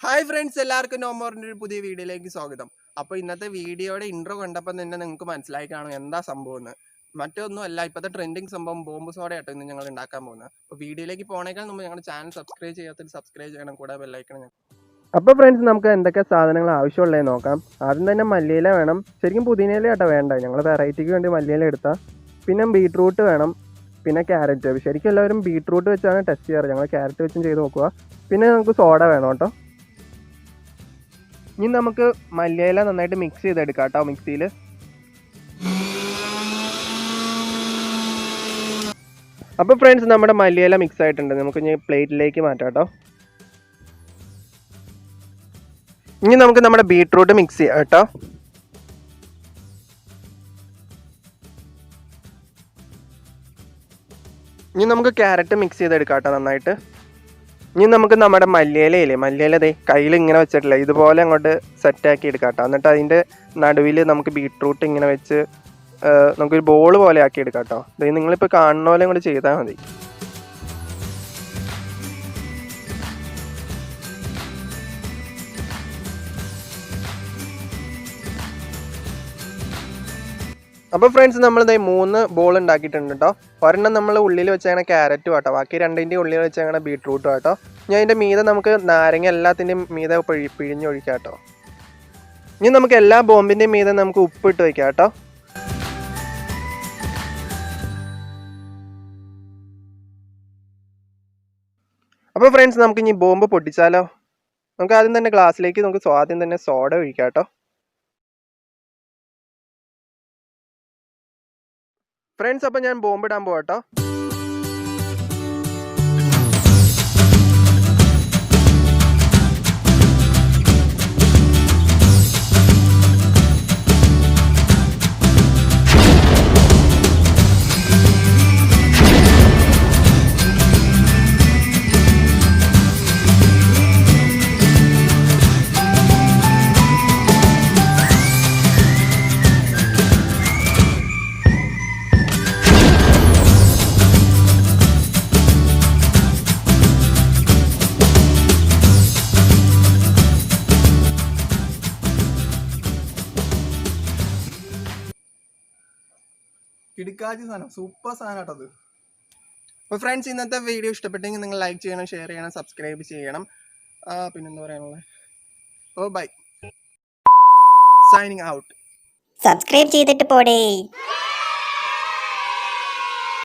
Hi friends, എല്ലാവർക്കും നോമോറിൻ്റെ ഒരു പുതിയ വീഡിയോയിലേക്ക് സ്വാഗതം. അപ്പോൾ ഇന്നത്തെ വീഡിയോയുടെ ഇൻട്രോ കണ്ടപ്പോൾ തന്നെ നിങ്ങൾക്ക് മനസ്സിലായി കാണും എന്താ സംഭവം എന്ന്. മറ്റൊന്നും അല്ല, ഇപ്പോഴത്തെ ട്രെൻഡിങ് സംഭവം ബോംബ് സോഡ ആട്ടോ ഇന്ന് ഞങ്ങൾ ഉണ്ടാക്കാൻ പോകുന്നത്. അപ്പോൾ വീഡിയോയിലേക്ക് പോണേക്കാൾ മുമ്പ് ഞങ്ങളുടെ ചാനൽ സബ്സ്ക്രൈബ് ചെയ്യാത്തത് സബ്സ്ക്രൈബ് ചെയ്യണം, കൂടെ ബെല്ലൈക്കണം. അപ്പോൾ ഫ്രണ്ട്സ്, നമുക്ക് എന്തൊക്കെ സാധനങ്ങൾ ആവശ്യമുള്ളതെന്ന് നോക്കാം. ആദ്യം തന്നെ മല്ലിയില വേണം. ശരിക്കും പുതിനയില ആട്ടോ വേണ്ട, ഞങ്ങൾ വെറൈറ്റിക്ക് വേണ്ടി മല്ലിയില എടുത്താൽ. പിന്നെ ബീട്രൂട്ട് വേണം, പിന്നെ ക്യാരറ്റ്. ശരിക്കും എല്ലാവരും ബീട്രൂട്ട് വെച്ചാണ് ടെസ്റ്റ് ചെയ്യാറ്, ഞങ്ങൾ ക്യാരറ്റ് വെച്ചും ചെയ്ത് നോക്കുക. പിന്നെ നമുക്ക് സോഡ വേണം കേട്ടോ. ഇനി നമുക്ക് മല്ലിയില നന്നായിട്ട് മിക്സ് ചെയ്തെടുക്കാം കേട്ടോ മിക്സിയിൽ. അപ്പോൾ ഫ്രണ്ട്സ്, നമ്മുടെ മല്ലിയില മിക്സ് ആയിട്ടുണ്ട്. നമുക്ക് ഇനി പ്ലേറ്റിലേക്ക് മാറ്റാം കേട്ടോ. ഇനി നമുക്ക് നമ്മുടെ ബീട്രൂട്ട് മിക്സ് ചെയ്യാം കേട്ടോ. ഇനി നമുക്ക് ക്യാരറ്റ് മിക്സ് ചെയ്തെടുക്കാം കേട്ടോ നന്നായിട്ട്. ഇനി നമുക്ക് നമ്മുടെ മല്ലിയിലയില്ലേ, മല്ലിയില ദേ കയ്യിൽ ഇങ്ങനെ വെച്ചിട്ടില്ല, ഇതുപോലെ അങ്ങോട്ട് സെറ്റാക്കി എടുക്കാം കേട്ടോ. എന്നിട്ട് അതിൻ്റെ നടുവിൽ നമുക്ക് ബീട്രൂട്ട് ഇങ്ങനെ വെച്ച് നമുക്കൊരു ബോൾ പോലെ ആക്കി എടുക്കാം കേട്ടോ. ഇത് നിങ്ങളിപ്പോൾ കാണുന്ന പോലെ കൂടി ചെയ്താൽ മതി. അപ്പോൾ ഫ്രണ്ട്സ്, നമ്മൾ 3 ബോൾ ഉണ്ടാക്കിയിട്ടുണ്ട് കേട്ടോ. ഒരെണ്ണം നമ്മൾ ഉള്ളിൽ വെച്ചാണ് ക്യാരറ്റും കേട്ടോ, ബാക്കി 2ൻ്റെ ഉള്ളിൽ വെച്ചാണ് ബീട്രൂട്ടും കേട്ടോ. ഇനി അതിൻ്റെ മീതെ നമുക്ക് നാരങ്ങ എല്ലാത്തിൻ്റെയും മീതെ പിഴിഞ്ഞൊഴിക്കാം കേട്ടോ. ഇനി നമുക്ക് എല്ലാ ബോംബിൻ്റെയും മീതെ നമുക്ക് ഉപ്പിട്ട് വയ്ക്കാം കേട്ടോ. അപ്പോൾ ഫ്രണ്ട്സ്, നമുക്ക് ഇനി ബോംബ് പൊട്ടിച്ചാലോ. നമുക്ക് ആദ്യം തന്നെ ഗ്ലാസ്സിലേക്ക് നമുക്ക് ആദ്യം തന്നെ സോഡ ഒഴിക്കാം കേട്ടോ. ഫ്രണ്ട്സ്, അപ്പോൾ ഞാൻ ബോംബ് ഇടാൻ പോകട്ടോ. ഇടുക്കാച്ചി സാധനം, സൂപ്പർ സാധനം കേട്ടത്. അപ്പോൾ ഫ്രണ്ട്സ്, ഇന്നത്തെ വീഡിയോ ഇഷ്ടപ്പെട്ടെങ്കിൽ നിങ്ങൾ ലൈക്ക് ചെയ്യണം, ഷെയർ ചെയ്യണം, സബ്സ്ക്രൈബ് ചെയ്യണം. പിന്നെന്താ പറയാനുള്ളത്? ഓ ബൈ, സൈനിങ് ഔട്ട്. സബ്സ്ക്രൈബ് ചെയ്തിട്ട് പോടേ.